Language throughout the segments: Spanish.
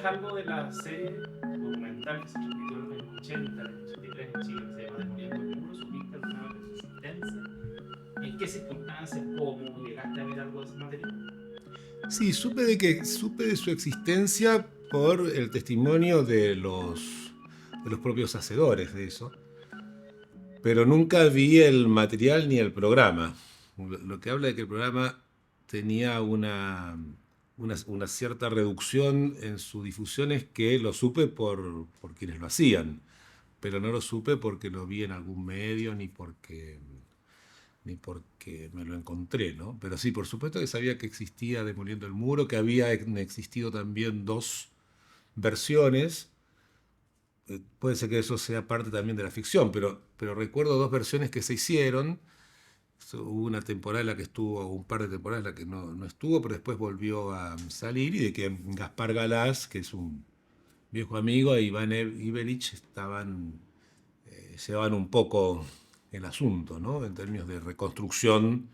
sabes algo de la serie documental que se transmitió en los años 80, en los 83 en Chile, que se llama Demoliendo el Muro? ¿Supiste alguna vez de su existencia? ¿En qué circunstancias? ¿Cómo llegaste a ver algo de ese material? Sí, supe de su existencia por el testimonio de los propios hacedores de eso, pero nunca vi el material ni el programa. Lo que habla de que el programa tenía una cierta reducción en su difusión es que lo supe por quienes lo hacían, pero no lo supe porque lo vi en algún medio ni porque me lo encontré, ¿no? Pero sí, por supuesto que sabía que existía Demoliendo el Muro, que había existido también dos versiones. Puede ser que eso sea parte también de la ficción, pero recuerdo dos versiones que se hicieron. Hubo una temporada en la que estuvo, un par de temporadas en la que no estuvo, pero después volvió a salir, y de que Gaspar Galás, que es un viejo amigo, e Iván Ivelich llevaban un poco el asunto, ¿no? En términos de reconstrucción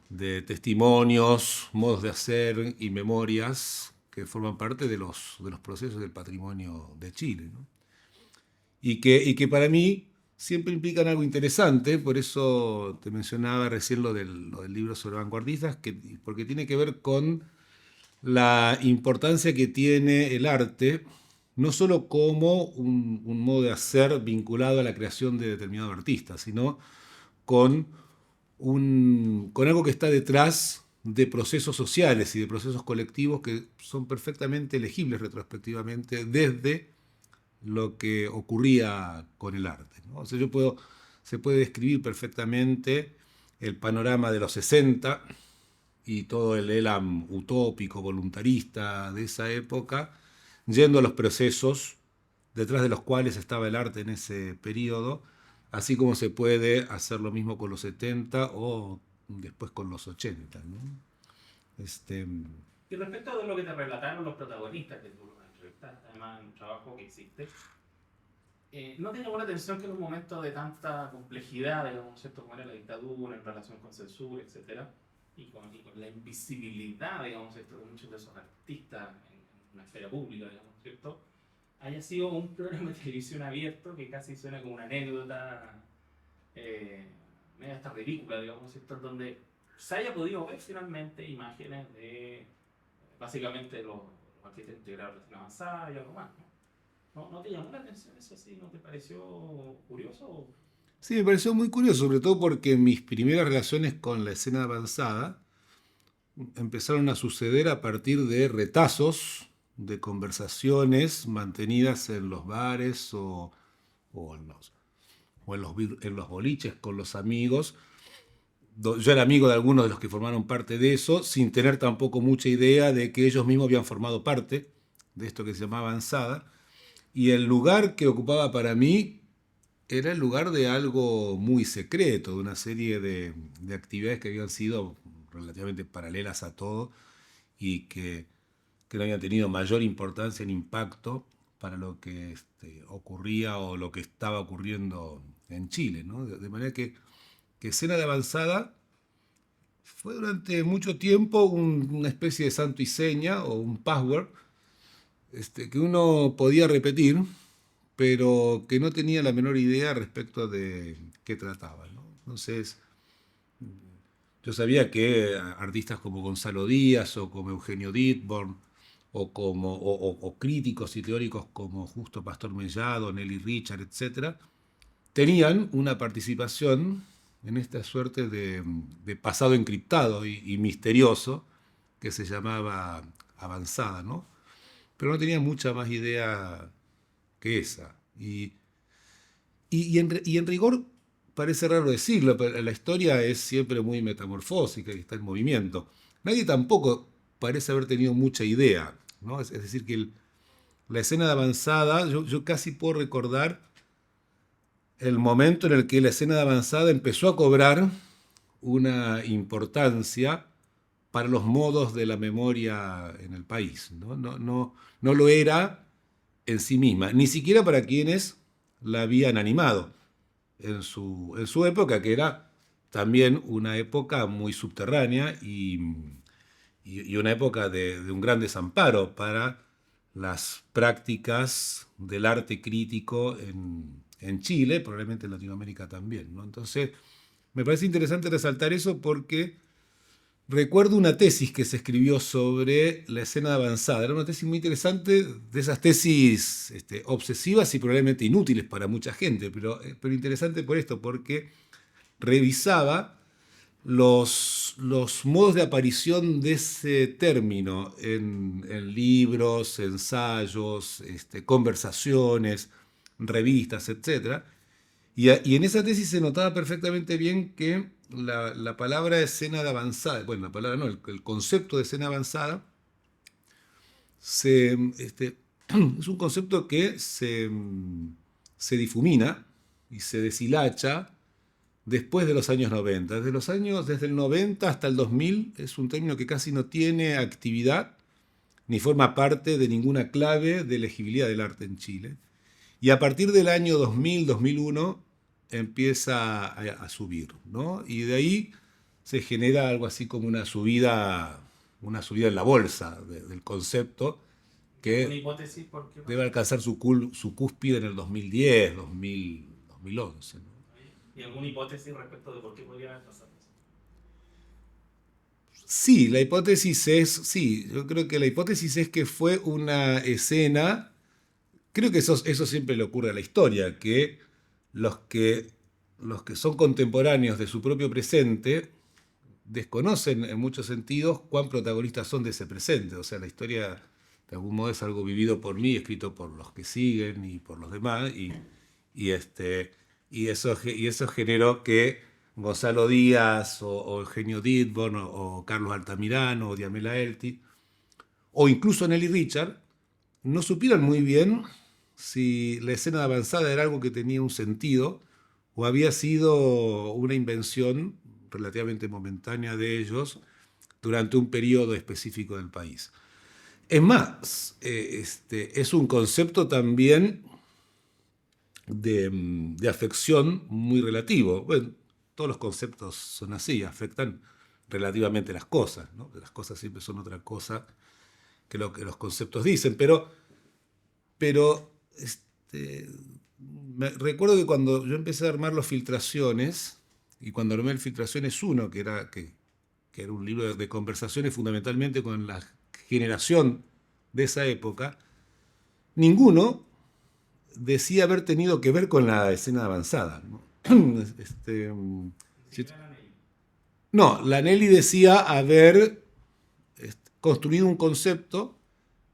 de testimonios, modos de hacer y memorias que forman parte de los procesos del patrimonio de Chile, ¿no? Y que para mí siempre implican algo interesante, por eso te mencionaba recién lo del libro sobre vanguardistas, porque tiene que ver con la importancia que tiene el arte, no solo como un modo de hacer vinculado a la creación de determinado artista, sino con, con algo que está detrás de procesos sociales y de procesos colectivos que son perfectamente legibles retrospectivamente desde lo que ocurría con el arte, ¿no? O sea, se puede describir perfectamente el panorama de los 60 y todo el elam utópico, voluntarista de esa época, yendo a los procesos detrás de los cuales estaba el arte en ese periodo, así como se puede hacer lo mismo con los 70 o después con los 80, ¿no? Este, Y respecto de lo que te relataron los protagonistas, que tú los entrevistaste, además en un trabajo que hiciste, ¿no te llamó la atención que en un momento de tanta complejidad, digamos, ¿cierto? Como era la dictadura en relación con censura, etcétera, y con la invisibilidad, digamos, ¿cierto? De muchos de esos artistas en una esfera pública, digamos, ¿cierto? Haya sido un programa de televisión abierto que casi suena como una anécdota eh, media hasta ridícula, digamos, ¿cierto? Donde se haya podido ver finalmente imágenes de básicamente los artistas integrados de la avanzada y algo más, ¿no? ¿No te llamó la atención eso así? ¿No te pareció curioso? sí, me pareció muy curioso, sobre todo porque mis primeras relaciones con la escena avanzada empezaron a suceder a partir de retazos de conversaciones mantenidas en los bares o en los boliches con los amigos. Yo era amigo de algunos de los que formaron parte de eso, sin tener tampoco mucha idea de que ellos mismos habían formado parte de esto que se llamaba avanzada. Y el lugar que ocupaba para mí era el lugar de algo muy secreto, de una serie de actividades que habían sido relativamente paralelas a todo y que no habían tenido mayor importancia en impacto para lo que ocurría o lo que estaba ocurriendo en Chile, ¿no? De manera que escena de avanzada fue durante mucho tiempo una especie de santo y seña o un password que uno podía repetir, pero que no tenía la menor idea respecto de qué trataba, ¿no? Entonces, yo sabía que artistas como Gonzalo Díaz o como Eugenio Dittborn o críticos y teóricos como Justo Pastor Mellado, Nelly Richard, etcétera, tenían una participación en esta suerte de pasado encriptado y misterioso que se llamaba avanzada, ¿no? Pero no tenía mucha más idea que esa. Y en rigor parece raro decirlo, pero la historia es siempre muy metamorfósica y está en movimiento. Nadie tampoco parece haber tenido mucha idea, ¿no? Es decir, que la escena de avanzada, yo casi puedo recordar el momento en el que la escena de avanzada empezó a cobrar una importancia para los modos de la memoria en el país. No lo era en sí misma, ni siquiera para quienes la habían animado en su época, que era también una época muy subterránea y una época de un gran desamparo para las prácticas del arte crítico en Chile, probablemente en Latinoamérica también, ¿no? Entonces, me parece interesante resaltar eso porque recuerdo una tesis que se escribió sobre la escena avanzada. Era una tesis muy interesante, de esas tesis obsesivas y probablemente inútiles para mucha gente, pero interesante por esto, porque revisaba los modos de aparición de ese término en libros, ensayos, conversaciones, revistas, etc. Y en esa tesis se notaba perfectamente bien que la palabra escena de avanzada, bueno, la palabra no, el concepto de escena avanzada es un concepto que se difumina y se deshilacha después de los años 90. Desde el 90 hasta el 2000 es un término que casi no tiene actividad ni forma parte de ninguna clave de legibilidad del arte en Chile. Y a partir del año 2000, 2001 empieza a subir, ¿no? Y de ahí se genera algo así como una subida en la bolsa del concepto ¿Una que hipótesis por qué debe pasa? alcanzar su cúspide en el 2010, 2011, ¿no? ¿Y alguna hipótesis respecto de por qué podría haber pasado eso? Sí, sí, yo creo que la hipótesis es que fue una escena, creo que eso siempre le ocurre a la historia, que los que, los que son contemporáneos de su propio presente desconocen en muchos sentidos cuán protagonistas son de ese presente. O sea, la historia de algún modo es algo vivido por mí, escrito por los que siguen y por los demás, y, este, y eso generó que Gonzalo Díaz o Eugenio Didborn o Carlos Altamirano o Diamela Elti o incluso Nelly Richard no supieran muy bien si la escena de avanzada era algo que tenía un sentido o había sido una invención relativamente momentánea de ellos durante un periodo específico del país. Es más, es un concepto también de afección muy relativo. Bueno, todos los conceptos son así, afectan relativamente las cosas, ¿no? Las cosas siempre son otra cosa que lo que los conceptos dicen, pero recuerdo que cuando yo empecé a armar los filtraciones, y cuando armé el Filtraciones 1, que era un libro de conversaciones fundamentalmente con la generación de esa época, ninguno decía haber tenido que ver con la escena avanzada, ¿no? Este, Ni siquiera la ley. no, la Nelly decía haber construido un concepto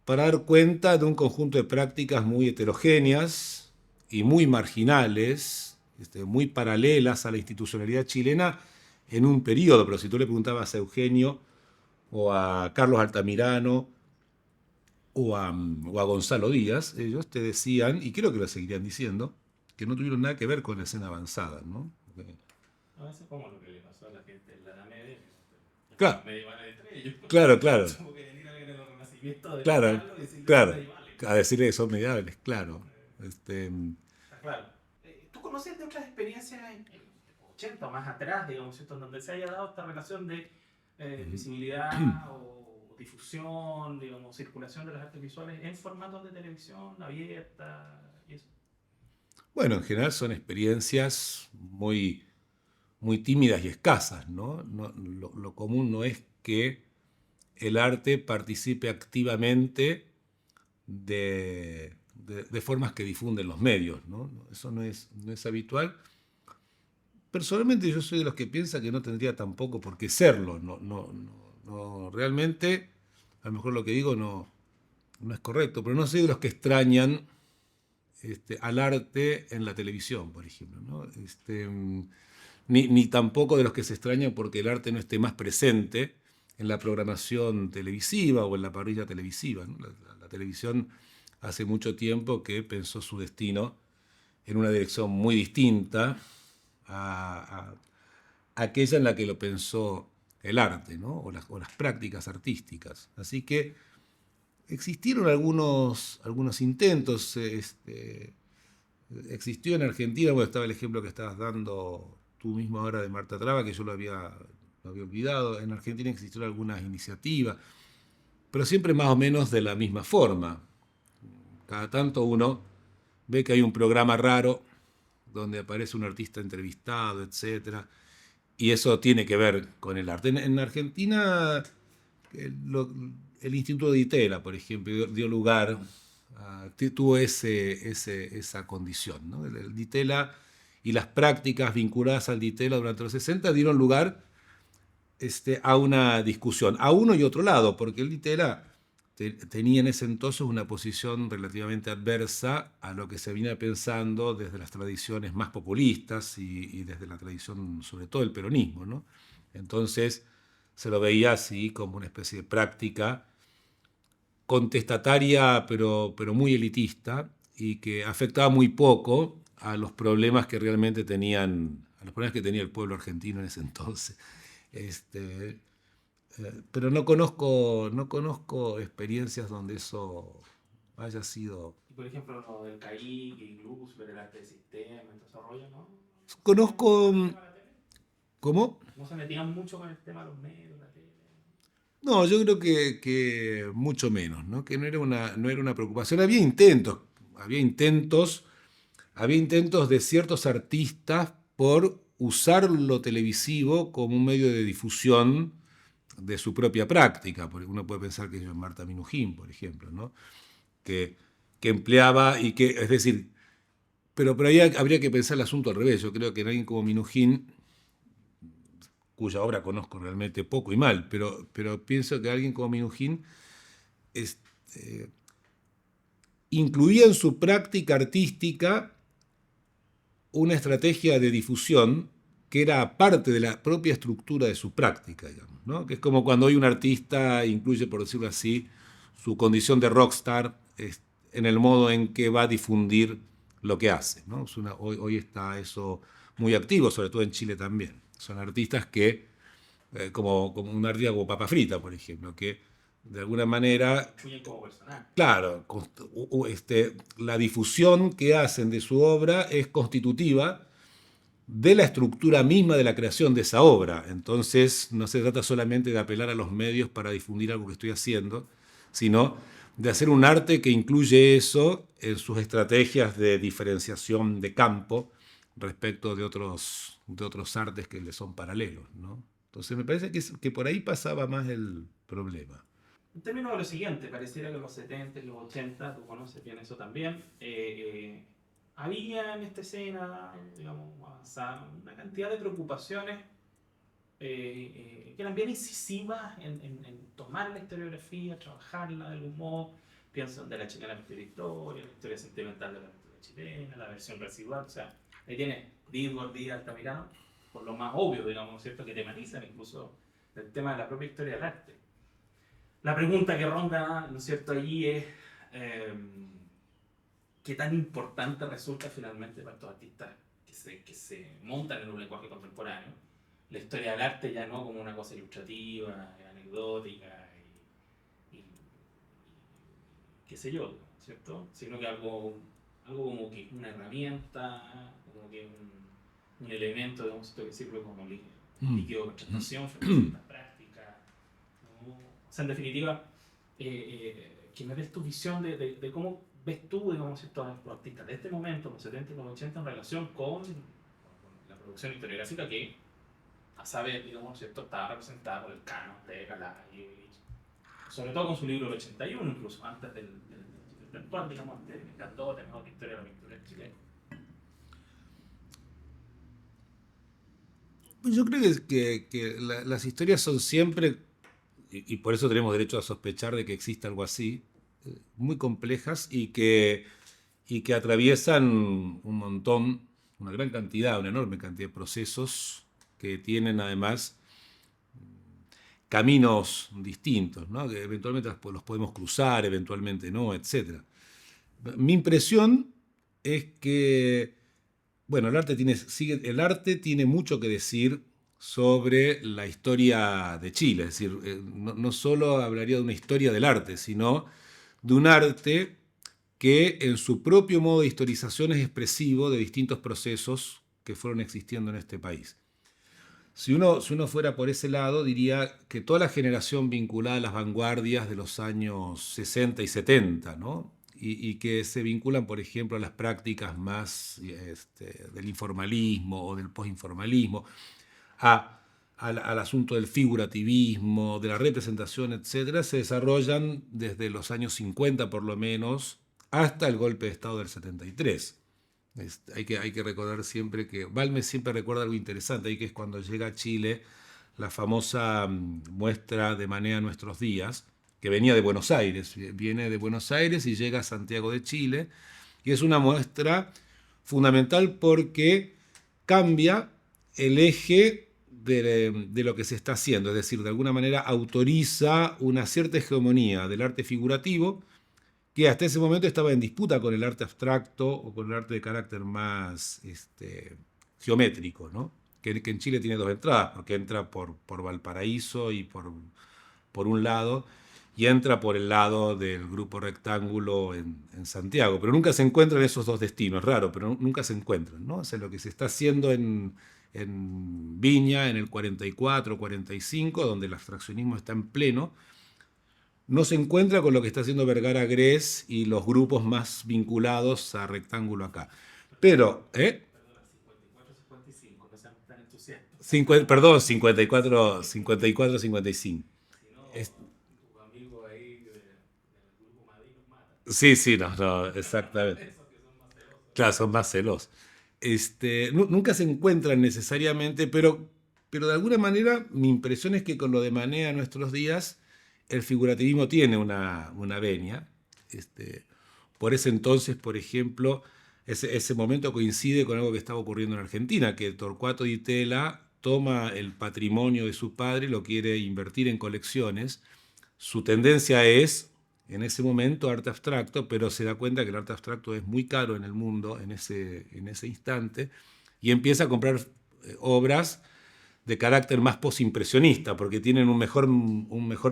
para dar cuenta de un conjunto de prácticas muy heterogéneas y muy marginales, muy paralelas a la institucionalidad chilena en un periodo. Pero si tú le preguntabas a Eugenio o a Carlos Altamirano o a Gonzalo Díaz, ellos te decían, y creo que lo seguirían diciendo, que no tuvieron nada que ver con la escena avanzada, ¿no? A veces como lo que le pasó a la gente en la Edad Media, que Claro, son medievales entre ellos. claro, claro, Tuvo que venir alguien en el Renacimiento a claro, derrotarlo y decirle son claro. medievales. A decirle que son mediables, claro. Este, Está claro. ¿Tú conoces de otras experiencias en 80 o más atrás, digamos, ¿cierto? En donde se haya dado esta relación de visibilidad o difusión, digamos, circulación de las artes visuales en formatos de televisión abierta y eso? bueno, en general son experiencias muy tímidas y escasas, ¿no? Lo común no es que el arte participe activamente de formas que difunden los medios, ¿no? Eso no es habitual. Personalmente yo soy de los que piensa que no tendría tampoco por qué serlo. Realmente, a lo mejor lo que digo no es correcto, pero no soy de los que extrañan al arte en la televisión, por ejemplo, ¿no? Ni tampoco de los que se extrañan porque el arte no esté más presente en la programación televisiva o en la parrilla televisiva, ¿no? La televisión hace mucho tiempo que pensó su destino en una dirección muy distinta a aquella en la que lo pensó el arte, ¿no? o las prácticas artísticas. Así que existieron algunos intentos. Existió en Argentina, bueno, estaba el ejemplo que estabas dando tú mismo ahora de Marta Traba, que yo lo había olvidado. En Argentina existieron algunas iniciativas, pero siempre más o menos de la misma forma. Cada tanto uno ve que hay un programa raro donde aparece un artista entrevistado, etcétera, y eso tiene que ver con el arte. En Argentina, el Instituto de Itela, por ejemplo, dio lugar, tuvo esa condición, ¿no? El Ditela y las prácticas vinculadas al Ditela durante los 60 dieron lugar a una discusión, a uno y otro lado, porque el Ditela tenía en ese entonces una posición relativamente adversa a lo que se venía pensando desde las tradiciones más populistas y desde la tradición, sobre todo, del peronismo, ¿no? Entonces se lo veía así como una especie de práctica contestataria, pero muy elitista, y que afectaba muy poco a los problemas que realmente tenían, a los problemas que tenía el pueblo argentino en ese entonces. Este, pero no conozco experiencias donde eso haya sido. Y por ejemplo, lo del CAIC, y Luz, ver el arte de sistema, el desarrollo, ¿no? ¿No se metían Conozco. mucho con el tema de la tele? ¿Cómo? ¿No se metían mucho con el tema de los medios, la tele? No, yo creo que mucho menos, ¿no? Que no era una preocupación. Había intentos de ciertos artistas por usar lo televisivo como un medio de difusión de su propia práctica. Porque uno puede pensar que es Marta Minujín, por ejemplo, ¿no? Que empleaba y que, es decir, pero ahí habría que pensar el asunto al revés. Yo creo que en alguien como Minujín, cuya obra conozco realmente poco y mal, pero pienso que alguien como Minujín incluía en su práctica artística una estrategia de difusión que era parte de la propia estructura de su práctica, digamos, ¿no? Que es como cuando hoy un artista incluye, por decirlo así, su condición de rockstar en el modo en que va a difundir lo que hace, ¿no? Hoy está eso muy activo, sobre todo en Chile también. Son artistas que, como un artista como Papa Frita, por ejemplo, que de alguna manera, Influyen como personal. claro, la difusión que hacen de su obra es constitutiva de la estructura misma de la creación de esa obra. Entonces no se trata solamente de apelar a los medios para difundir algo que estoy haciendo, sino de hacer un arte que incluye eso en sus estrategias de diferenciación de campo respecto de otros artes que le son paralelos, ¿no? Entonces me parece que por ahí pasaba más el problema. En términos de lo siguiente, pareciera que en los 70 y los 80, tú conoces bien eso también, había en esta escena, digamos, avanzada, una cantidad de preocupaciones que eran bien incisivas en tomar la historiografía, trabajarla de algún modo. Pienso en De la chilena historia, la historia sentimental de la cultura chilena, la versión residual, o sea, ahí tienes Díaz, Díaz, Altamirano, por lo más obvio, digamos, ¿cierto?, que tematizan incluso el tema de la propia historia del arte. La pregunta que ronda, ¿no es cierto?, allí es qué tan importante resulta finalmente para estos artistas que se montan en un lenguaje contemporáneo la historia del arte, ya no como una cosa ilustrativa, anecdótica y qué sé yo, ¿cierto?, sino que algo como que una herramienta, como que un elemento, digamos, que sirve como líquido de concentración frente a ciertas prácticas, ¿no? O sea, en definitiva, que me des tu visión de cómo ves tú, digamos, estos artistas de este momento, los 70 y los 80, en relación con la producción historiográfica que, a saber, digamos, ¿cierto?, estaba representada por el canon de Galay, sobre todo con su libro del 81, incluso antes del actual, digamos, de Candó, tenemos historia de la pintura chilena. Pues yo creo que las historias son siempre, y por eso tenemos derecho a sospechar de que exista algo así, muy complejas y que atraviesan un montón, una gran cantidad, una enorme cantidad de procesos que tienen además caminos distintos, ¿no? Que eventualmente los podemos cruzar, eventualmente no, etc. Mi impresión es que, bueno, el arte tiene mucho que decir sobre la historia de Chile. Es decir, no solo hablaría de una historia del arte, sino de un arte que en su propio modo de historización es expresivo de distintos procesos que fueron existiendo en este país. Si uno fuera por ese lado, diría que toda la generación vinculada a las vanguardias de los años 60 y 70, ¿no?, y que se vinculan, por ejemplo, a las prácticas más del informalismo o del postinformalismo, al asunto del figurativismo, de la representación, etcétera, se desarrollan desde los años 50 por lo menos hasta el golpe de Estado del 73. Hay que recordar siempre que Balmes siempre recuerda algo interesante, y que es cuando llega a Chile la famosa muestra de Manea Nuestros Días, que venía de Buenos Aires, viene de Buenos Aires y llega a Santiago de Chile, y es una muestra fundamental porque cambia el eje de lo que se está haciendo, es decir, de alguna manera autoriza una cierta hegemonía del arte figurativo que hasta ese momento estaba en disputa con el arte abstracto o con el arte de carácter más geométrico, ¿no? Que en Chile tiene dos entradas, porque entra por Valparaíso y por un lado, y entra por el lado del Grupo Rectángulo en Santiago, pero nunca se encuentran esos dos destinos, es raro, pero nunca se encuentran, ¿no? O sea, lo que se está haciendo en Viña en el 44, 45, donde el abstraccionismo está en pleno, no se encuentra con lo que está haciendo Vergara Gres y los grupos más vinculados a Rectángulo acá. Pero, Perdona, 54, 55, no sean tan entusiastas. perdón, 54, 54, 55. Si no, Es- tu amigo ahí del grupo Madrid nos mata. sí, sí, no, exactamente. Esos que son más celosos. Claro, son más celos. Nunca se encuentran necesariamente, pero de alguna manera mi impresión es que con lo de Manea en nuestros días, el figurativismo tiene una venia. Por ese entonces, por ejemplo, ese momento coincide con algo que estaba ocurriendo en Argentina, que Torcuato Di Tella toma el patrimonio de su padre y lo quiere invertir en colecciones. Su tendencia es, en ese momento, arte abstracto, pero se da cuenta que el arte abstracto es muy caro en el mundo en ese instante, y empieza a comprar obras de carácter más posimpresionista, porque tienen un mejor...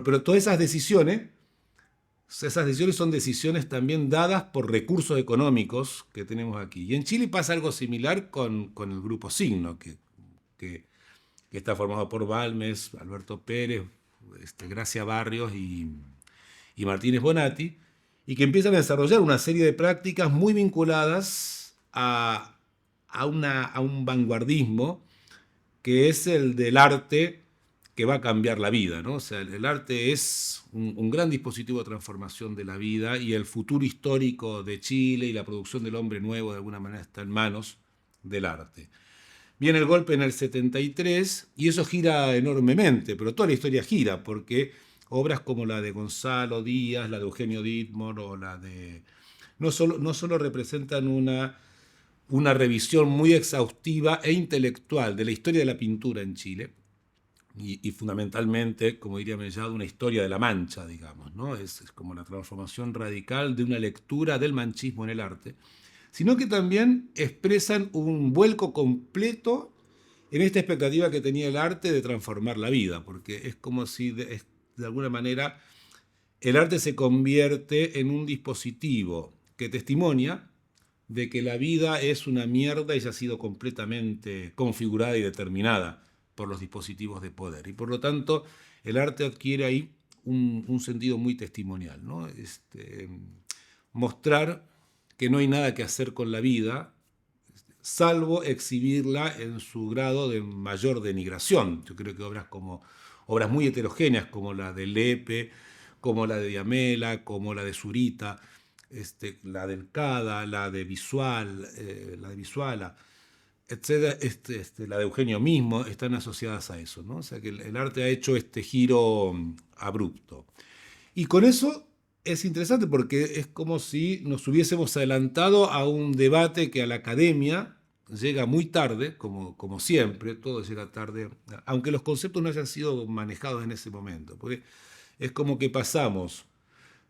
Pero todas esas decisiones son decisiones también dadas por recursos económicos que tenemos aquí. Y en Chile pasa algo similar con el Grupo Signo, que, que está formado por Balmes, Alberto Pérez, Gracia Barrios y Martínez Bonatti, y que empiezan a desarrollar una serie de prácticas muy vinculadas a un vanguardismo que es el del arte que va a cambiar la vida, ¿no? O sea, el arte es un gran dispositivo de transformación de la vida, y el futuro histórico de Chile y la producción del hombre nuevo de alguna manera está en manos del arte. Viene el golpe en el 73 y eso gira enormemente, pero toda la historia gira, porque obras como la de Gonzalo Díaz, la de Eugenio Dittmar o la de... no solo representan una revisión muy exhaustiva e intelectual de la historia de la pintura en Chile, y fundamentalmente, como diría Mellado, una historia de la Mancha, digamos, ¿no? Es como la transformación radical de una lectura del manchismo en el arte, sino que también expresan un vuelco completo en esta expectativa que tenía el arte de transformar la vida, porque es como si de alguna manera el arte se convierte en un dispositivo que testimonia de que la vida es una mierda y ya ha sido completamente configurada y determinada por los dispositivos de poder. Y por lo tanto, el arte adquiere ahí un sentido muy testimonial, ¿no? Mostrar que no hay nada que hacer con la vida, salvo exhibirla en su grado de mayor denigración. Yo creo que obras muy heterogéneas, como la de Lepe, como la de Diamela, como la de Zurita, la del Cada, la de Visuala, etcétera, la de Eugenio mismo, están asociadas a eso, ¿no? O sea que el arte ha hecho este giro abrupto. Y con eso es interesante porque es como si nos hubiésemos adelantado a un debate que a la academia llega muy tarde, como siempre, todo llega tarde, aunque los conceptos no hayan sido manejados en ese momento. Porque es como que pasamos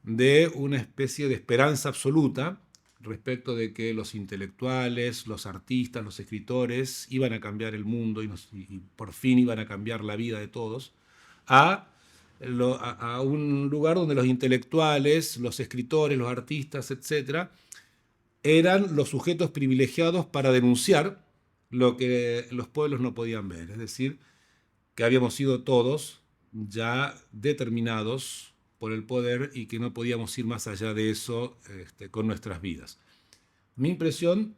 de una especie de esperanza absoluta respecto de que los intelectuales, los artistas, los escritores iban a cambiar el mundo y por fin iban a cambiar la vida de todos, a un lugar donde los intelectuales, los escritores, los artistas, etcétera, eran los sujetos privilegiados para denunciar lo que los pueblos no podían ver. Es decir, que habíamos sido todos ya determinados por el poder y que no podíamos ir más allá de eso con nuestras vidas. Mi impresión,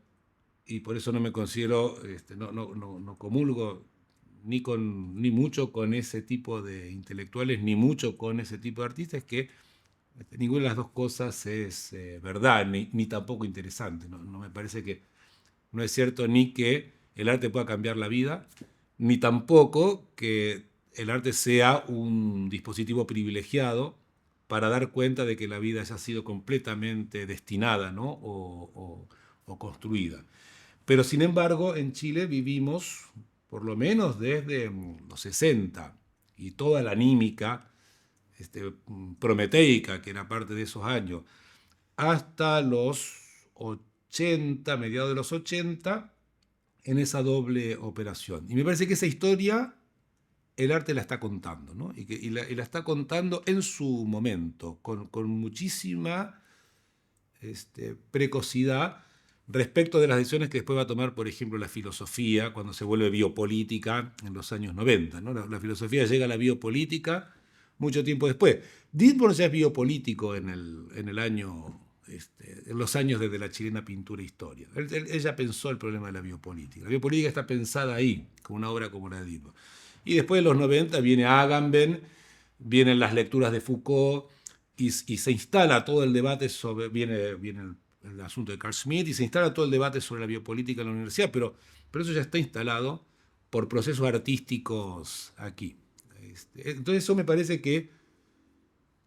y por eso no me considero, no comulgo ni mucho con ese tipo de intelectuales, ni mucho con ese tipo de artistas, es que ninguna de las dos cosas es verdad, ni tampoco interesante. No me parece que, no es cierto ni que el arte pueda cambiar la vida, ni tampoco que el arte sea un dispositivo privilegiado para dar cuenta de que la vida haya sido completamente destinada, ¿no? o construida. Pero sin embargo, en Chile vivimos, por lo menos desde los 60, y toda la anímica prometeica, que era parte de esos años, hasta los 80, mediados de los 80, en esa doble operación. Y me parece que esa historia el arte la está contando, ¿no? Y la está contando en su momento, con muchísima precocidad respecto de las decisiones que después va a tomar, por ejemplo, la filosofía, cuando se vuelve biopolítica en los años 90. ¿No? La filosofía llega a la biopolítica mucho tiempo después. Dittborn ya es biopolítico en los años desde la chilena pintura e historia. Ella pensó el problema de la biopolítica. La biopolítica está pensada ahí, con una obra como la de Dittborn. Y después de los 90 viene Agamben, vienen las lecturas de Foucault, y se instala todo el debate sobre, viene el asunto de Carl Schmitt, y se instala todo el debate sobre la biopolítica en la universidad, pero eso ya está instalado por procesos artísticos aquí. Entonces eso me parece que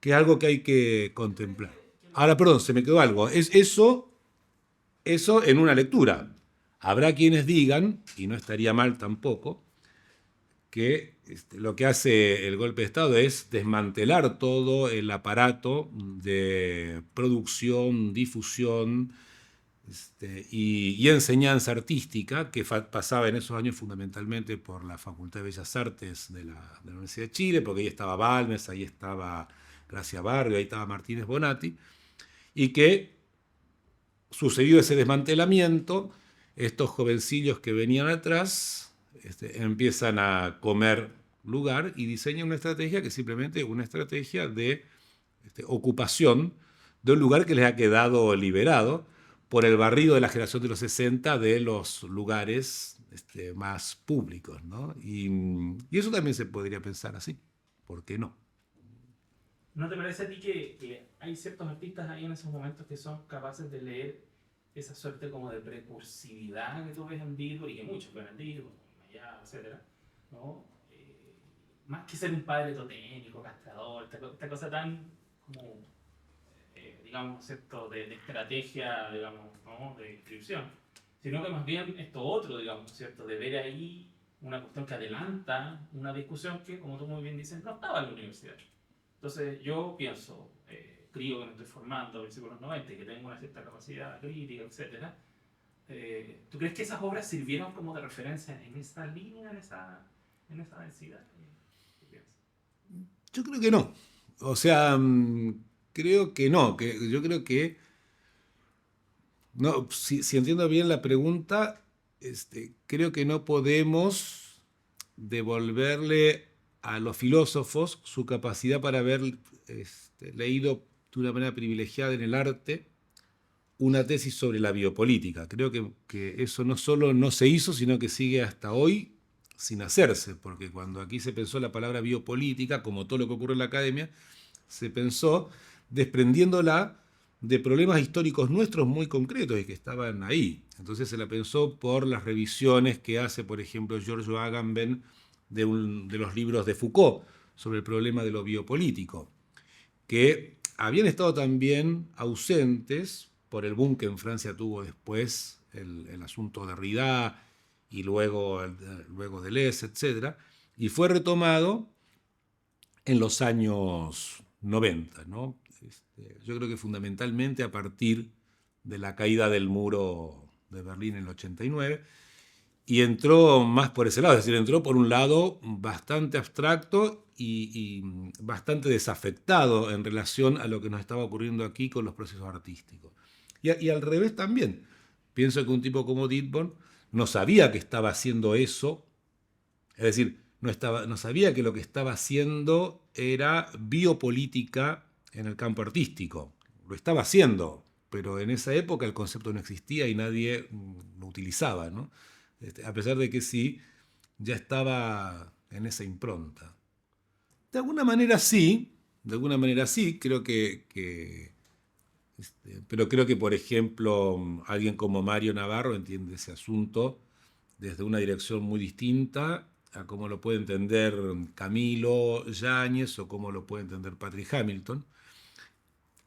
es algo que hay que contemplar. Ahora, perdón, se me quedó algo. Eso en una lectura. Habrá quienes digan, y no estaría mal tampoco, que lo que hace el golpe de Estado es desmantelar todo el aparato de producción, difusión y enseñanza artística que pasaba en esos años fundamentalmente por la Facultad de Bellas Artes de la Universidad de Chile, porque ahí estaba Balmes, ahí estaba Gracia Barrio, ahí estaba Martínez Bonatti, y que sucedió ese desmantelamiento, estos jovencillos que venían atrás empiezan a comer lugar y diseñan una estrategia que es simplemente una estrategia de ocupación de un lugar que les ha quedado liberado por el barrido de la generación de los 60 de los lugares más públicos, ¿no? Y eso también se podría pensar así. ¿Por qué no? ¿No te parece a ti que hay ciertos artistas ahí en esos momentos que son capaces de leer esa suerte como de precursividad que tú ves en Dittborn y que muchos ven en Dittborn, etcétera, ¿no? Más que ser un padre totémico, castrador, esta cosa tan como, digamos, ¿cierto? De estrategia, digamos, ¿no? De inscripción, sino que más bien esto otro, digamos, ¿cierto? De ver ahí una cuestión que adelanta una discusión que, como tú muy bien dices, no estaba en la universidad. Entonces yo pienso, creo que me estoy formando a principios de los 90 y que tengo una cierta capacidad crítica, etcétera. ¿Tú crees que esas obras sirvieron como de referencia en esa línea, en esa densidad? ¿Qué piensas? Yo creo que no. O sea, creo que no. Yo creo que no. Si entiendo bien la pregunta, creo que no podemos devolverle a los filósofos su capacidad para haber leído de una manera privilegiada en el arte una tesis sobre la biopolítica. Creo que eso no solo no se hizo, sino que sigue hasta hoy sin hacerse, porque cuando aquí se pensó la palabra biopolítica, como todo lo que ocurre en la academia, se pensó desprendiéndola de problemas históricos nuestros muy concretos y que estaban ahí. Entonces se la pensó por las revisiones que hace, por ejemplo, Giorgio Agamben de los libros de Foucault sobre el problema de lo biopolítico, que habían estado también ausentes por el boom que en Francia tuvo después el asunto de Derrida y luego Deleuze, etc. Y fue retomado en los años 90, ¿no? Yo creo que fundamentalmente a partir de la caída del muro de Berlín en el 89, y entró más por ese lado, es decir, entró por un lado bastante abstracto y bastante desafectado en relación a lo que nos estaba ocurriendo aquí con los procesos artísticos. Y al revés también. Pienso que un tipo como Dittborn no sabía que estaba haciendo eso, es decir, no sabía que lo que estaba haciendo era biopolítica en el campo artístico. Lo estaba haciendo, pero en esa época el concepto no existía y nadie lo utilizaba, ¿no? A pesar de que sí, ya estaba en esa impronta. De alguna manera sí, creo pero creo que, por ejemplo, alguien como Mario Navarro entiende ese asunto desde una dirección muy distinta a cómo lo puede entender Camilo Yáñez o cómo lo puede entender Patrick Hamilton.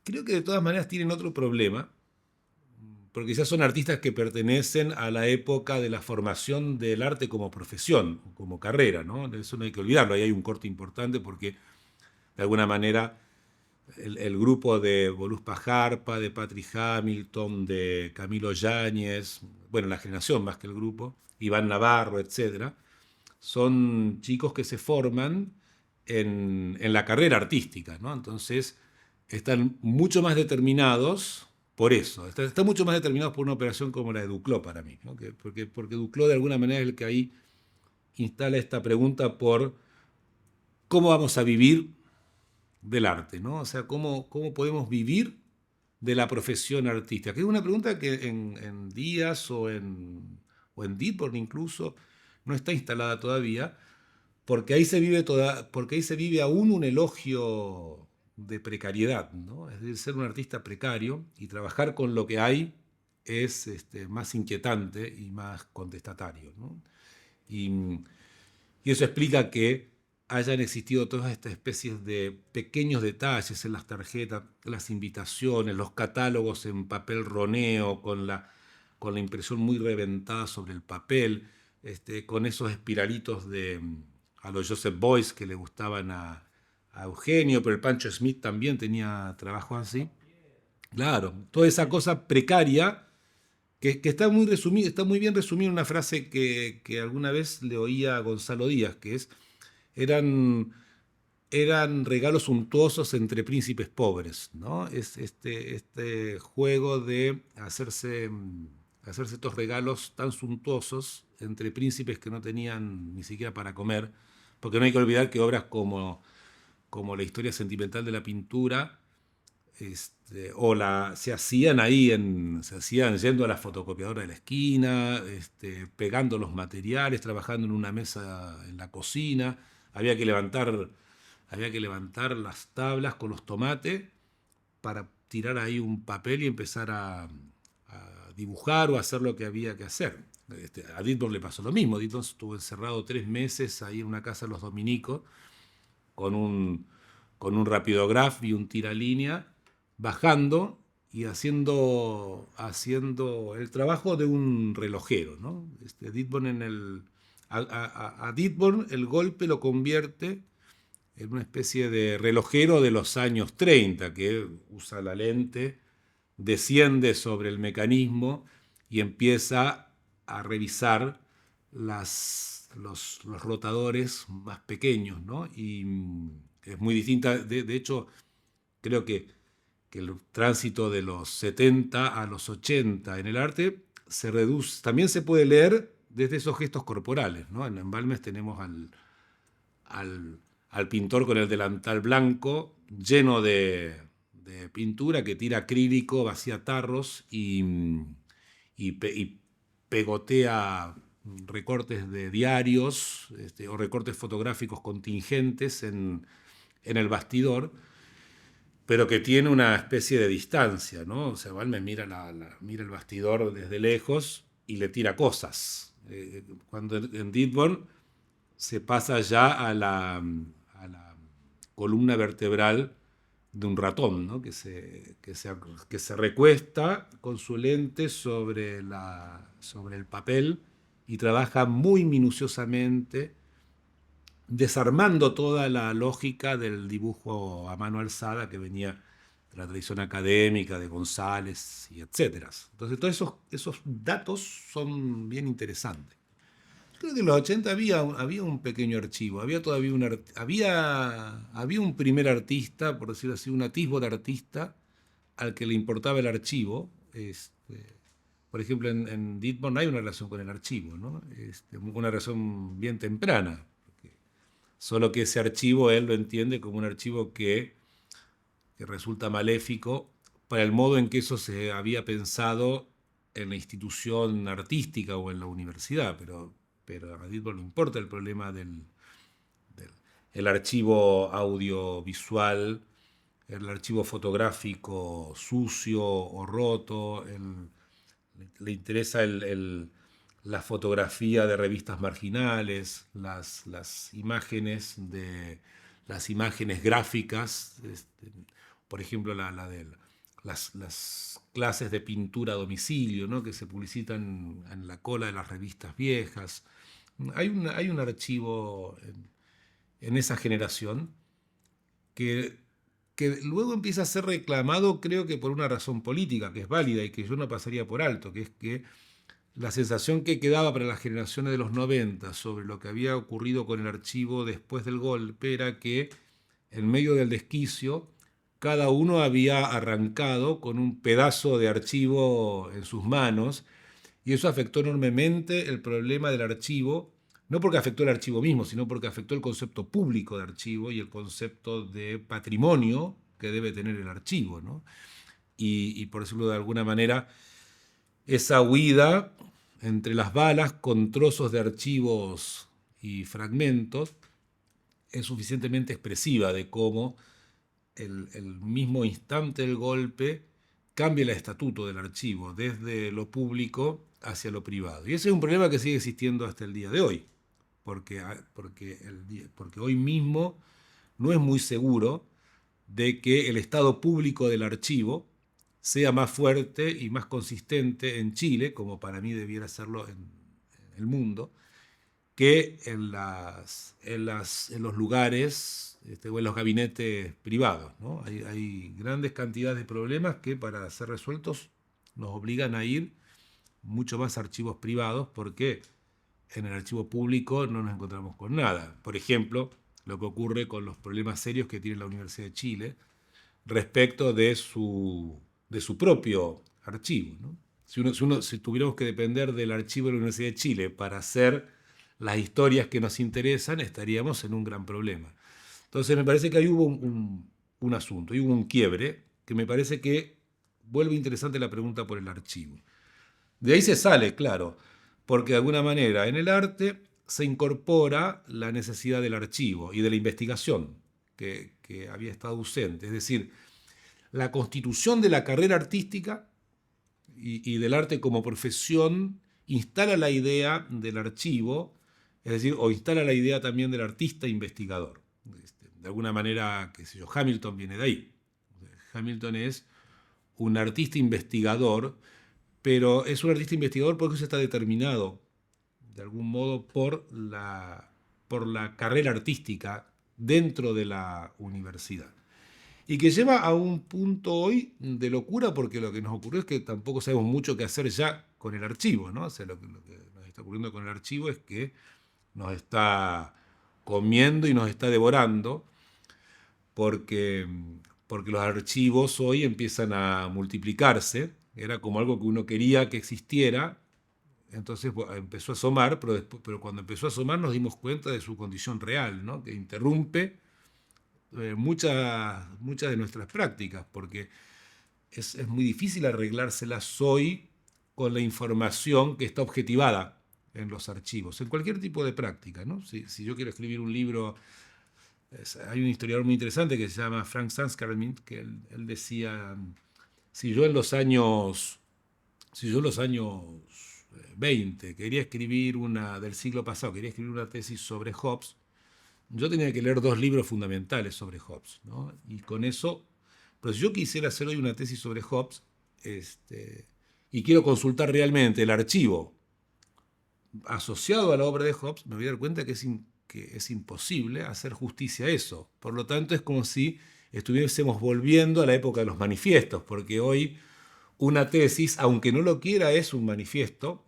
Creo que de todas maneras tienen otro problema, porque ya son artistas que pertenecen a la época de la formación del arte como profesión, como carrera, ¿no? Eso no hay que olvidarlo, ahí hay un corte importante porque de alguna manera el grupo de Voluspa Jarpa, de Patrick Hamilton, de Camilo Yáñez, bueno, la generación más que el grupo, Iván Navarro, etcétera, son chicos que se forman en la carrera artística, ¿no? Entonces están mucho más determinados por eso, están mucho más determinados por una operación como la de Duclos para mí, ¿no? Porque Duclos de alguna manera es el que ahí instala esta pregunta por cómo vamos a vivir del arte, ¿no? O sea, cómo podemos vivir de la profesión artística, que es una pregunta que en Díaz o en Dietborn incluso no está instalada todavía, porque ahí se vive porque ahí se vive aún un elogio de precariedad, ¿no? Es decir, ser un artista precario y trabajar con lo que hay es más inquietante y más contestatario, ¿no? Y, y eso explica que hayan existido todas estas especies de pequeños detalles en las tarjetas, las invitaciones, los catálogos en papel roneo, con la impresión muy reventada sobre el papel, con esos espiralitos a los Joseph Beuys que le gustaban a Eugenio, pero el Pancho Smith también tenía trabajos así. Claro, toda esa cosa precaria que está está muy bien resumida en una frase que alguna vez le oía a Gonzalo Díaz, que es, eran, eran regalos suntuosos entre príncipes pobres, ¿no? Es este juego de hacerse estos regalos tan suntuosos entre príncipes que no tenían ni siquiera para comer, porque no hay que olvidar que obras como la historia sentimental de la pintura, se hacían yendo a la fotocopiadora de la esquina, pegando los materiales, trabajando en una mesa en la cocina. Había que levantar, había que levantar las tablas con los tomates para tirar ahí un papel y empezar a dibujar o a hacer lo que había que hacer. A Dietborn le pasó lo mismo. Dietborn estuvo encerrado 3 meses ahí en una casa de los dominicos con con un rapidograph y un tiralínea, bajando y haciendo el trabajo de un relojero, ¿no? Dietborn a Dietborn el golpe lo convierte en una especie de relojero de los años 30, que usa la lente, desciende sobre el mecanismo y empieza a revisar los rotadores más pequeños, ¿no? Y es muy distinta, de hecho, creo que el tránsito de los 70 a los 80 en el arte se reduce, también se puede leer desde esos gestos corporales, ¿no? En Balmes tenemos al pintor con el delantal blanco lleno de pintura que tira acrílico, vacía tarros y pegotea recortes de diarios o recortes fotográficos contingentes en el bastidor, pero que tiene una especie de distancia, ¿no? O sea, Balmes mira el bastidor desde lejos y le tira cosas. Cuando en Dietborn se pasa ya a la columna vertebral de un ratón, ¿no? Que se recuesta con su lente sobre el papel y trabaja muy minuciosamente, desarmando toda la lógica del dibujo a mano alzada que venía de la tradición académica de González y etcétera. Entonces todos esos datos son bien interesantes. Creo que en los 80 había un pequeño archivo, había todavía había un primer artista, por decirlo así, un atisbo de artista al que le importaba el archivo. Por ejemplo, en Dietborn hay una relación con el archivo, ¿no? Una relación bien temprana. Solo que ese archivo él lo entiende como un archivo que que resulta maléfico para el modo en que eso se había pensado en la institución artística o en la universidad, pero a Dietmar no importa el problema del el archivo audiovisual, el archivo fotográfico sucio o roto, le interesa la fotografía de revistas marginales, las imágenes las imágenes gráficas, por ejemplo las clases de pintura a domicilio, ¿no? Que se publicitan en la cola de las revistas viejas. Hay un archivo en esa generación que, que luego empieza a ser reclamado, creo que por una razón política, que es válida y que yo no pasaría por alto, que es que la sensación que quedaba para las generaciones de los 90 sobre lo que había ocurrido con el archivo después del golpe era que en medio del desquicio cada uno había arrancado con un pedazo de archivo en sus manos y eso afectó enormemente el problema del archivo, no porque afectó el archivo mismo, sino porque afectó el concepto público de archivo y el concepto de patrimonio que debe tener el archivo, ¿no? Y por decirlo de alguna manera, esa huida entre las balas con trozos de archivos y fragmentos es suficientemente expresiva de cómo el mismo instante del golpe cambia el estatuto del archivo desde lo público hacia lo privado. Y ese es un problema que sigue existiendo hasta el día de hoy, porque hoy mismo no es muy seguro de que el estado público del archivo sea más fuerte y más consistente en Chile, como para mí debiera serlo en el mundo, que en los lugares o en los gabinetes privados, ¿no? Hay grandes cantidades de problemas que para ser resueltos nos obligan a ir mucho más a archivos privados porque en el archivo público no nos encontramos con nada. Por ejemplo, lo que ocurre con los problemas serios que tiene la Universidad de Chile respecto de su propio archivo, ¿no? Si tuviéramos que depender del archivo de la Universidad de Chile para hacer las historias que nos interesan, estaríamos en un gran problema. Entonces me parece que ahí hubo un asunto, hubo un quiebre, que me parece que vuelve interesante la pregunta por el archivo. De ahí se sale, claro, porque de alguna manera en el arte se incorpora la necesidad del archivo y de la investigación que había estado ausente. Es decir, la constitución de la carrera artística y del arte como profesión instala la idea del archivo, es decir, o instala la idea también del artista investigador. De alguna manera, qué sé yo, Hamilton viene de ahí. Hamilton es un artista investigador, pero es un artista investigador porque eso está determinado, de algún modo, por la carrera artística dentro de la universidad. Y que lleva a un punto hoy de locura porque lo que nos ocurrió es que tampoco sabemos mucho qué hacer ya con el archivo, ¿no? O sea, lo que nos está ocurriendo con el archivo es que nos está comiendo y nos está devorando porque, porque los archivos hoy empiezan a multiplicarse. Era como algo que uno quería que existiera, entonces empezó a asomar, pero cuando empezó a asomar nos dimos cuenta de su condición real, ¿no? Que interrumpe muchas de nuestras prácticas, porque es muy difícil arreglárselas hoy con la información que está objetivada en los archivos, en cualquier tipo de práctica, ¿no? Si yo quiero escribir un libro, hay un historiador muy interesante que se llama Frank Sanskarmint, que él decía, si yo en los años 20 quería escribir del siglo pasado, quería escribir una tesis sobre Hobbes, yo tenía que leer 2 libros fundamentales sobre Hobbes, ¿no? Y con eso, pero si yo quisiera hacer hoy una tesis sobre Hobbes, y quiero consultar realmente el archivo asociado a la obra de Hobbes, me voy a dar cuenta que es imposible hacer justicia a eso. Por lo tanto, es como si estuviésemos volviendo a la época de los manifiestos, porque hoy una tesis, aunque no lo quiera, es un manifiesto.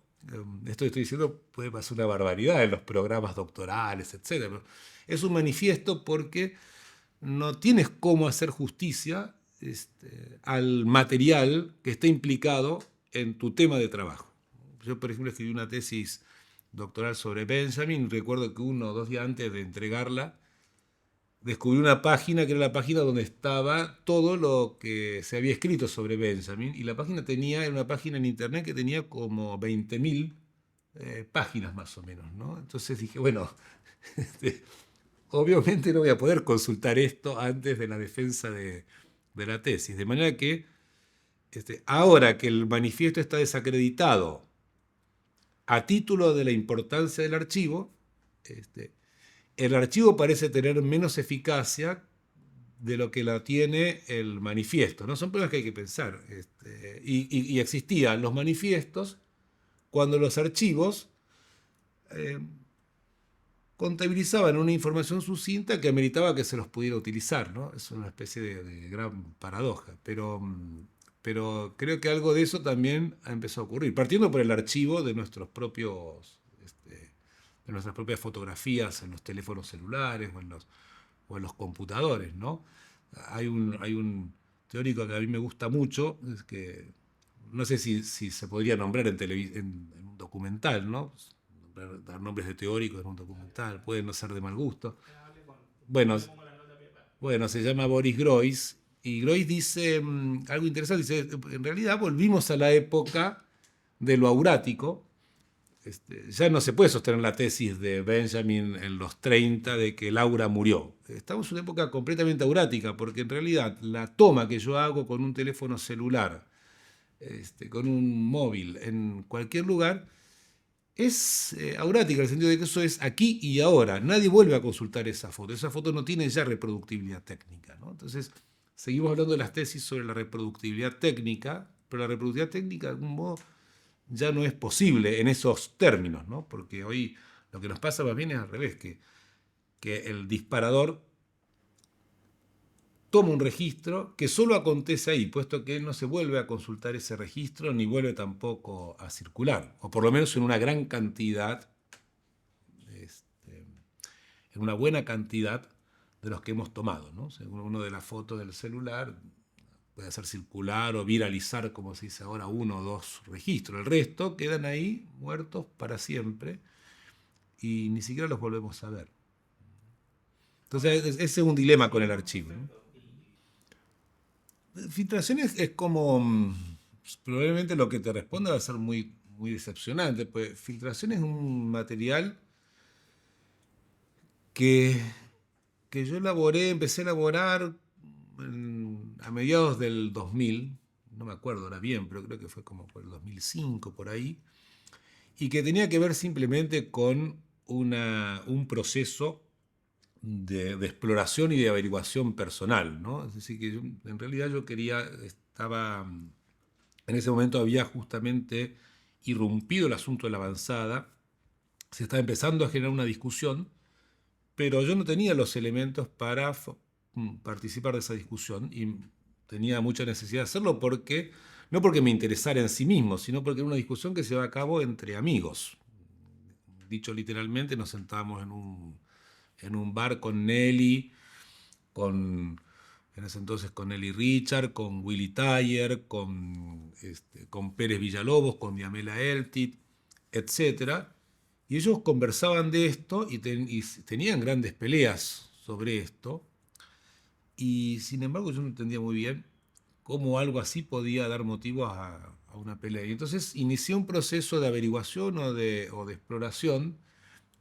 Esto que estoy diciendo puede pasar una barbaridad en los programas doctorales, etc. Pero es un manifiesto porque no tienes cómo hacer justicia al material que está implicado en tu tema de trabajo. Yo, por ejemplo, escribí una tesis doctoral sobre Benjamin. Recuerdo que 1 o 2 días antes de entregarla, descubrí una página que era la página donde estaba todo lo que se había escrito sobre Benjamin. Y la página era una página en internet que tenía como 20.000 páginas más o menos, ¿no? Entonces dije, bueno, este, obviamente no voy a poder consultar esto antes de la defensa de la tesis. De manera que ahora que el manifiesto está desacreditado a título de la importancia del archivo, el archivo parece tener menos eficacia de lo que la tiene el manifiesto, ¿no? Son cosas que hay que pensar. Y existían los manifiestos cuando los archivos eh, contabilizaban una información sucinta que ameritaba que se los pudiera utilizar, ¿no? Es una especie de gran paradoja, pero creo que algo de eso también ha empezado a ocurrir, partiendo por el archivo de de nuestras propias fotografías en los teléfonos celulares o en los computadores, ¿no? Hay un teórico que a mí me gusta mucho, es que no sé si se podría nombrar en un documental, ¿no? Dar nombres de teóricos en un documental, puede no ser de mal gusto. Bueno, bueno, se llama Boris Groys, y Groys dice algo interesante, dice, en realidad volvimos a la época de lo aurático. Ya no se puede sostener la tesis de Benjamin en los 30 de que Laura murió. Estamos en una época completamente aurática, porque en realidad la toma que yo hago con un teléfono celular, con un móvil, en cualquier lugar, es aurática, en el sentido de que eso es aquí y ahora. Nadie vuelve a consultar esa foto. Esa foto no tiene ya reproductibilidad técnica, ¿no? Entonces, seguimos hablando de las tesis sobre la reproductibilidad técnica, pero la reproductibilidad técnica, de algún modo, ya no es posible en esos términos, ¿no? Porque hoy lo que nos pasa más bien es al revés, que el disparador toma un registro que solo acontece ahí, puesto que no se vuelve a consultar ese registro ni vuelve tampoco a circular, o por lo menos en una gran cantidad, en una buena cantidad de los que hemos tomado, ¿no? Según uno de las fotos del celular puede hacer circular o viralizar, como se dice ahora, uno o dos registros. El resto quedan ahí muertos para siempre y ni siquiera los volvemos a ver. Entonces, ese es un dilema con el archivo, ¿no? Filtraciones es como, probablemente lo que te responda va a ser muy decepcionante, pues filtración es un material que, que yo empecé a elaborar a mediados del 2000, no me acuerdo ahora bien, pero creo que fue como por el 2005, por ahí, y que tenía que ver simplemente con un proceso de exploración y de averiguación personal, ¿no? Es decir, que en realidad yo en ese momento había justamente irrumpido el asunto de la avanzada, se estaba empezando a generar una discusión, pero yo no tenía los elementos para participar de esa discusión y tenía mucha necesidad de hacerlo no porque me interesara en sí mismo, sino porque era una discusión que se lleva a cabo entre amigos. Dicho literalmente, nos sentábamos en un bar con Nelly, en ese entonces con Nelly Richard, con Willy Tayer, con Pérez Villalobos, con Diamela Eltit, etcétera. Y ellos conversaban de esto y tenían grandes peleas sobre esto. Y sin embargo yo no entendía muy bien cómo algo así podía dar motivo a una pelea. Y entonces inicié un proceso de averiguación o de exploración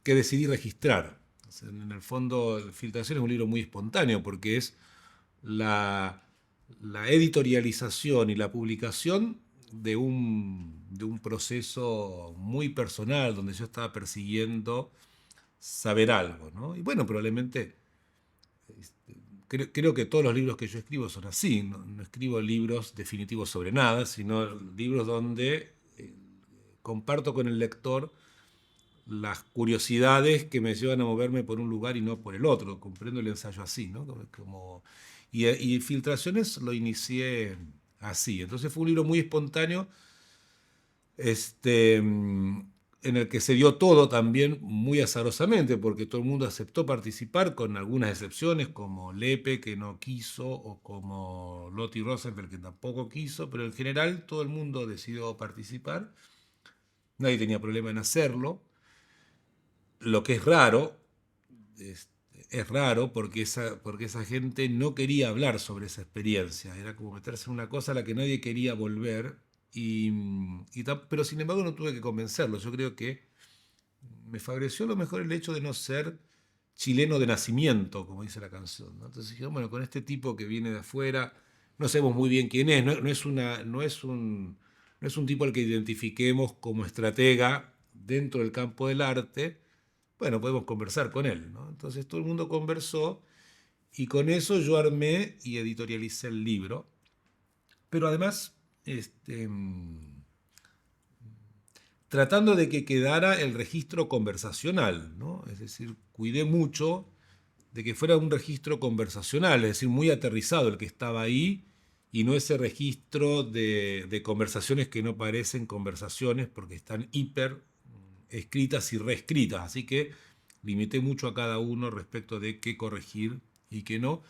que decidí registrar. O sea, en el fondo, Filtración es un libro muy espontáneo porque es la, la editorialización y la publicación de un proceso muy personal donde yo estaba persiguiendo saber algo, ¿no? Y bueno, probablemente creo que todos los libros que yo escribo son así. No escribo libros definitivos sobre nada, sino libros donde comparto con el lector las curiosidades que me llevan a moverme por un lugar y no por el otro. Comprendo el ensayo así, ¿no? Y Filtraciones lo inicié así. Entonces fue un libro muy espontáneo, en el que se dio todo también muy azarosamente, porque todo el mundo aceptó participar, con algunas excepciones, como Lepe, que no quiso, o como Lotti Rosenfeld, que tampoco quiso, pero en general todo el mundo decidió participar. Nadie tenía problema en hacerlo. Lo que es raro es raro porque esa gente no quería hablar sobre esa experiencia. Era como meterse en una cosa a la que nadie quería volver. Pero sin embargo no tuve que convencerlos. Yo creo que me favoreció a lo mejor el hecho de no ser chileno de nacimiento, como dice la canción, ¿no? Entonces dije, bueno, con este tipo que viene de afuera, no sabemos muy bien quién es, no es un tipo al que identifiquemos como estratega dentro del campo del arte. Bueno, podemos conversar con él, ¿no? Entonces todo el mundo conversó y con eso yo armé y editorialicé el libro. Pero además, tratando de que quedara el registro conversacional, ¿no? Es decir, cuidé mucho de que fuera un registro conversacional, es decir, muy aterrizado el que estaba ahí y no ese registro de conversaciones que no parecen conversaciones porque están hiper escritas y reescritas. Así que limité mucho a cada uno respecto de qué corregir y qué no.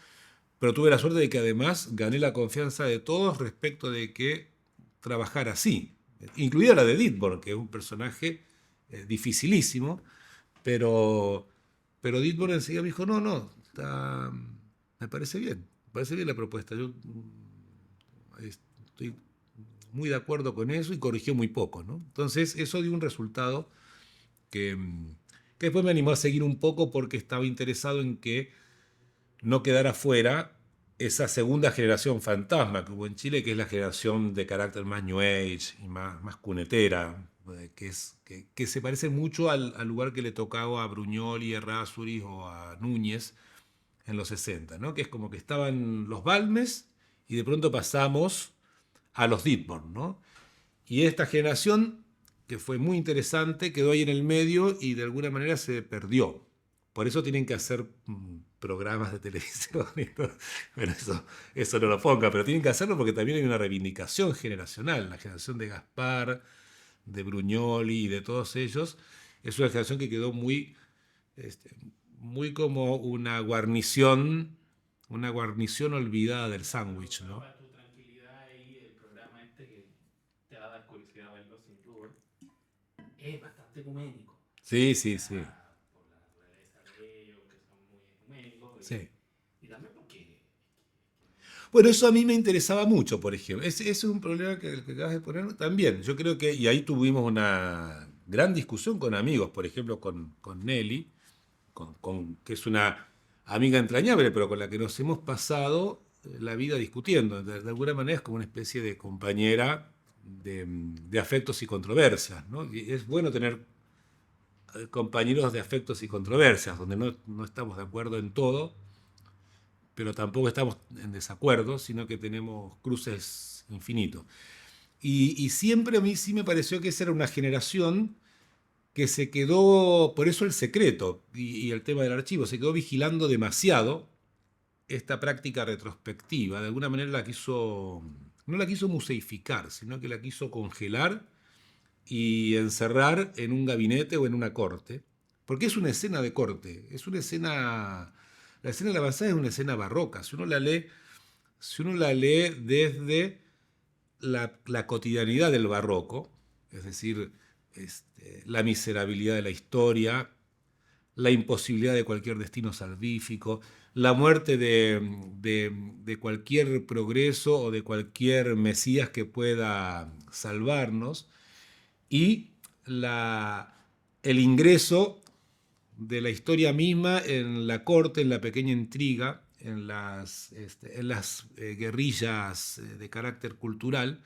Pero tuve la suerte de que además gané la confianza de todos respecto de que trabajar así, incluida la de Ditborn, que es un personaje dificilísimo, pero, pero Ditborn enseguida me dijo, no, no, me parece bien la propuesta, yo estoy muy de acuerdo con eso y corrigió muy poco, ¿no? Entonces eso dio un resultado que, que después me animó a seguir un poco porque estaba interesado en que no quedara fuera esa segunda generación fantasma que hubo en Chile, que es la generación de carácter más New Age y más cunetera, que se parece mucho al lugar que le tocaba a Bruñoli, a Errázuriz o a Núñez en los 60, ¿no? Que es como que estaban los Balmes y de pronto pasamos a los Ditborn, ¿no? Y esta generación, que fue muy interesante, quedó ahí en el medio y de alguna manera se perdió. Por eso tienen que hacer programas de televisión. Bueno, eso no lo ponga, pero tienen que hacerlo porque también hay una reivindicación generacional. La generación de Gaspar, de Bruñoli y de todos ellos es una generación que quedó este, muy como una guarnición olvidada del sándwich, ¿no? Para tu tranquilidad ahí, el programa este que te va a dar curiosidad verlo sin duda, es bastante ecuménico. Sí, sí, sí. Por la naturaleza de ellos, que son muy ecuménicos, Sí. y también porque... Bueno, eso a mí me interesaba mucho, por ejemplo. Ese es un problema que acabas de poner también. Yo creo que, y ahí tuvimos una gran discusión con amigos, por ejemplo, con Nelly, que es una amiga entrañable, pero con la que nos hemos pasado la vida discutiendo. De alguna manera es como una especie de compañera de afectos y controversias, ¿no? Y es bueno tener compañeros de afectos y controversias, donde no estamos de acuerdo en todo, pero tampoco estamos en desacuerdo, sino que tenemos cruces infinitos. Y siempre a mí sí me pareció que esa era una generación que se quedó, por eso el secreto y el tema del archivo, se quedó vigilando demasiado esta práctica retrospectiva. De alguna manera no la quiso museificar, sino que la quiso congelar y encerrar en un gabinete o en una corte, porque es una escena de corte, la escena de la avanzada es una escena barroca. Si uno la lee desde la cotidianidad del barroco, es decir, la miserabilidad de la historia, la imposibilidad de cualquier destino salvífico, la muerte de cualquier progreso o de cualquier Mesías que pueda salvarnos, y el ingreso de la historia misma en la corte, en la pequeña intriga, en las guerrillas de carácter cultural.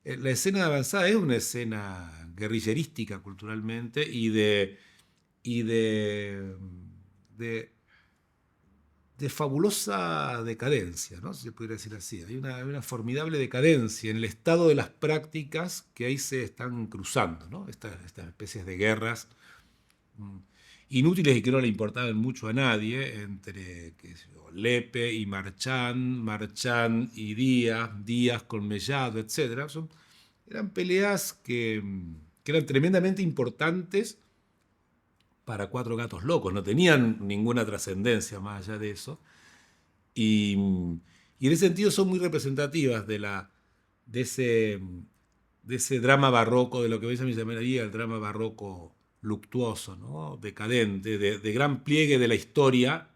La escena de avanzada es una escena guerrillerística culturalmente y de fabulosa decadencia, ¿no? Si se pudiera decir así. Hay una formidable decadencia en el estado de las prácticas que ahí se están cruzando, ¿no? Estas especies de guerras inútiles y que no le importaban mucho a nadie, entre Lepe y Marchán y Díaz con Mellado, etc. Eran peleas que eran tremendamente importantes para cuatro gatos locos, no tenían ninguna trascendencia más allá de eso. Y en ese sentido son muy representativas de ese drama barroco, de lo que veis a mi llamaría el drama barroco luctuoso, ¿no? Decadente, de gran pliegue de la historia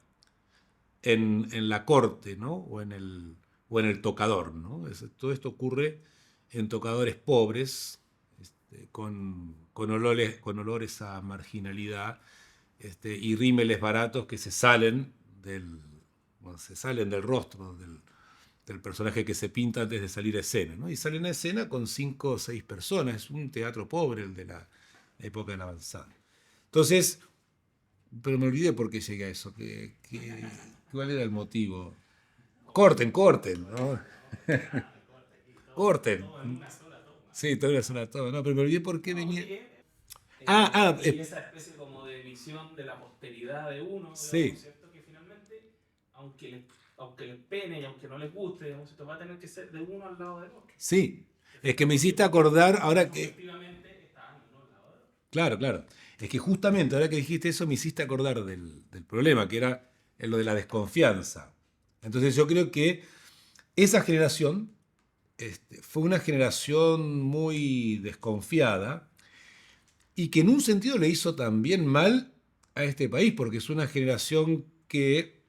en la corte, ¿no? O en el tocador, ¿no? Todo esto ocurre en tocadores pobres, con olores a marginalidad, y rímeles baratos que se salen del rostro del personaje que se pinta antes de salir a escena, ¿no? Y salen a escena con 5 o 6 personas. Es un teatro pobre el de la época de la avanzada. Entonces, pero me olvidé por qué llegué a eso. ¿Cuál era el motivo? Corten, ¿no? Corten. Todo en una sola toma. Sí, todavía es una toma. No, pero me olvidé por qué No, venía. porque y Ah, esa especie como de visión de la posteridad de uno, digamos, sí, ¿cierto? Que finalmente, aunque les pene y aunque no les guste, digamos, esto va a tener que ser de uno al lado del otro. sí. Es que me hiciste acordar ahora que. Efectivamente estaban uno al lado del otro. Claro, claro. Es que justamente ahora que dijiste eso me hiciste acordar del problema, que era lo de la desconfianza. Entonces yo creo que esa generación fue una generación muy desconfiada y que en un sentido le hizo también mal a este país, porque es una generación que,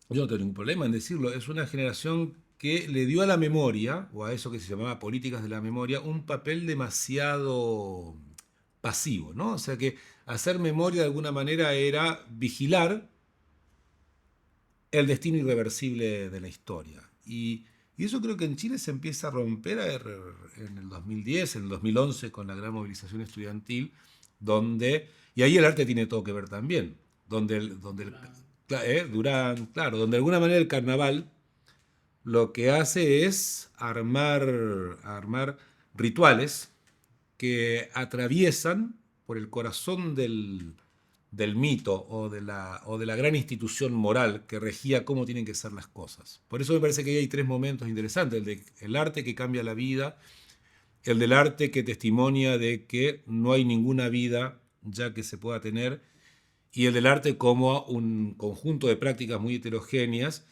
yo no tengo ningún problema en decirlo, es una generación que le dio a la memoria, o a eso que se llamaba políticas de la memoria, un papel demasiado pasivo, ¿no? O sea que hacer memoria de alguna manera era vigilar el destino irreversible de la historia. Y eso creo que en Chile se empieza a romper en el 2010, en el 2011 con la gran movilización estudiantil, y ahí el arte tiene todo que ver también, Durán, claro, donde de alguna manera el carnaval lo que hace es armar rituales que atraviesan por el corazón del mito o de la gran institución moral que regía cómo tienen que ser las cosas. Por eso me parece que hay 3 momentos interesantes: el arte que cambia la vida, el del arte que testimonia de que no hay ninguna vida ya que se pueda tener, y el del arte como un conjunto de prácticas muy heterogéneas,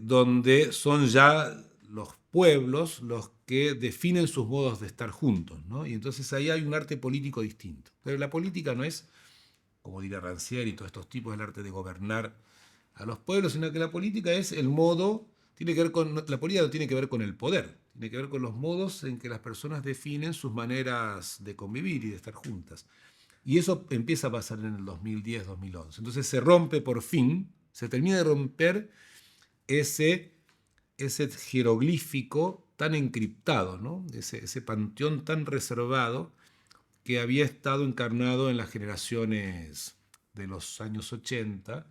donde son ya los pueblos los que definen sus modos de estar juntos, ¿no? Y entonces ahí hay un arte político distinto. Pero la política no es, como diría Rancière y todos estos tipos, el arte de gobernar a los pueblos, sino que la política es el modo, la política no tiene que ver con el poder, tiene que ver con los modos en que las personas definen sus maneras de convivir y de estar juntas. Y eso empieza a pasar en el 2010-2011. Entonces se rompe por fin, se termina de romper ese, ese jeroglífico tan encriptado, ¿no? Ese panteón tan reservado que había estado encarnado en las generaciones de los años 80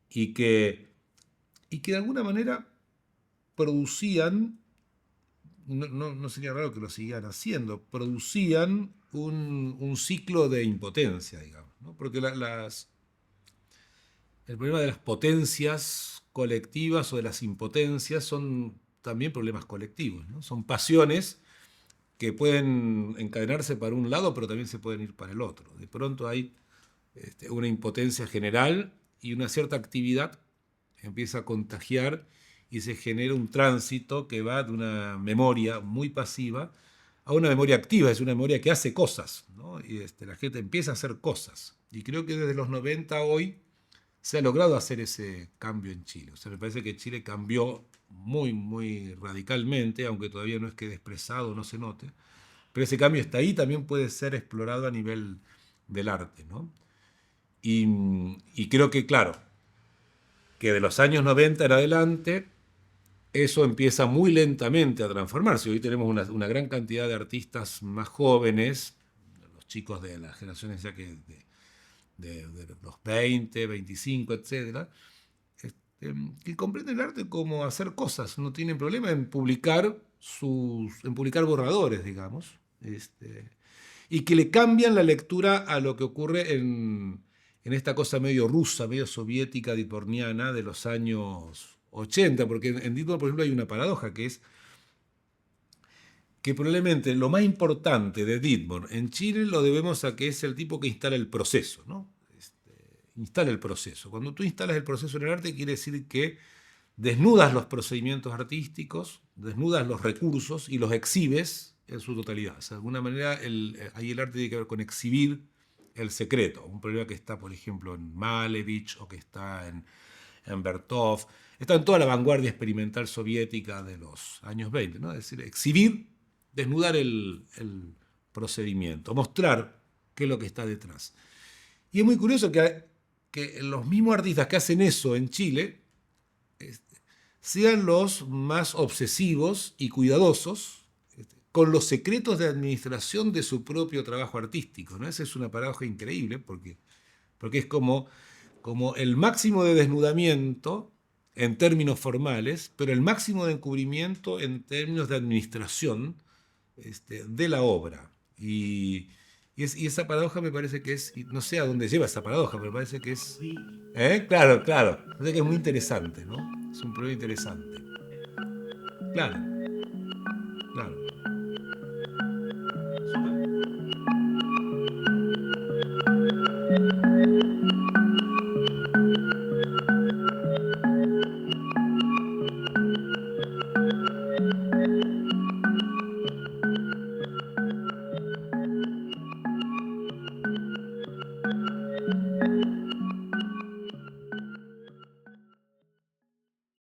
y que de alguna manera producían, no sería raro que lo siguieran haciendo, producían un ciclo de impotencia, digamos, ¿no? Porque el problema de las potencias colectivas o de las impotencias son también problemas colectivos, ¿no? Son pasiones que pueden encadenarse para un lado, pero también se pueden ir para el otro. De pronto hay una impotencia general y una cierta actividad empieza a contagiar y se genera un tránsito que va de una memoria muy pasiva a una memoria activa, es una memoria que hace cosas, ¿no? Y la gente empieza a hacer cosas. Y creo que desde los 90 a hoy se ha logrado hacer ese cambio en Chile. O sea, me parece que Chile cambió muy, muy radicalmente, aunque todavía no es quede expresado, no se note. Pero ese cambio está ahí, también puede ser explorado a nivel del arte, ¿no? Y creo que, claro, que de los años 90 en adelante, eso empieza muy lentamente a transformarse. Hoy tenemos una gran cantidad de artistas más jóvenes, los chicos de las generaciones ya de los 20, 25, etcétera, que comprenden el arte como hacer cosas, no tienen problema en publicar borradores, digamos, y que le cambian la lectura a lo que ocurre en esta cosa medio rusa, medio soviética, ditborniana de los años 80, porque en Ditborn, por ejemplo, hay una paradoja que es que probablemente lo más importante de Ditborn en Chile lo debemos a que es el tipo que instala el proceso, ¿no? Instala el proceso. Cuando tú instalas el proceso en el arte, quiere decir que desnudas los procedimientos artísticos, desnudas los recursos y los exhibes en su totalidad. O sea, de alguna manera, ahí el arte tiene que ver con exhibir el secreto. Un problema que está, por ejemplo, en Malevich o que está en Bertov, está en toda la vanguardia experimental soviética de los años 20, ¿no? Es decir, exhibir, desnudar el procedimiento, mostrar qué es lo que está detrás. Y es muy curioso que los mismos artistas que hacen eso en Chile sean los más obsesivos y cuidadosos con los secretos de administración de su propio trabajo artístico, ¿no? Esa es una paradoja increíble porque es como el máximo de desnudamiento en términos formales, pero el máximo de encubrimiento en términos de administración de la obra. Y esa paradoja me parece que es, no sé a dónde lleva esa paradoja, pero me parece que es... Claro, claro. Me parece que es muy interesante, ¿no? Es un problema interesante. Claro.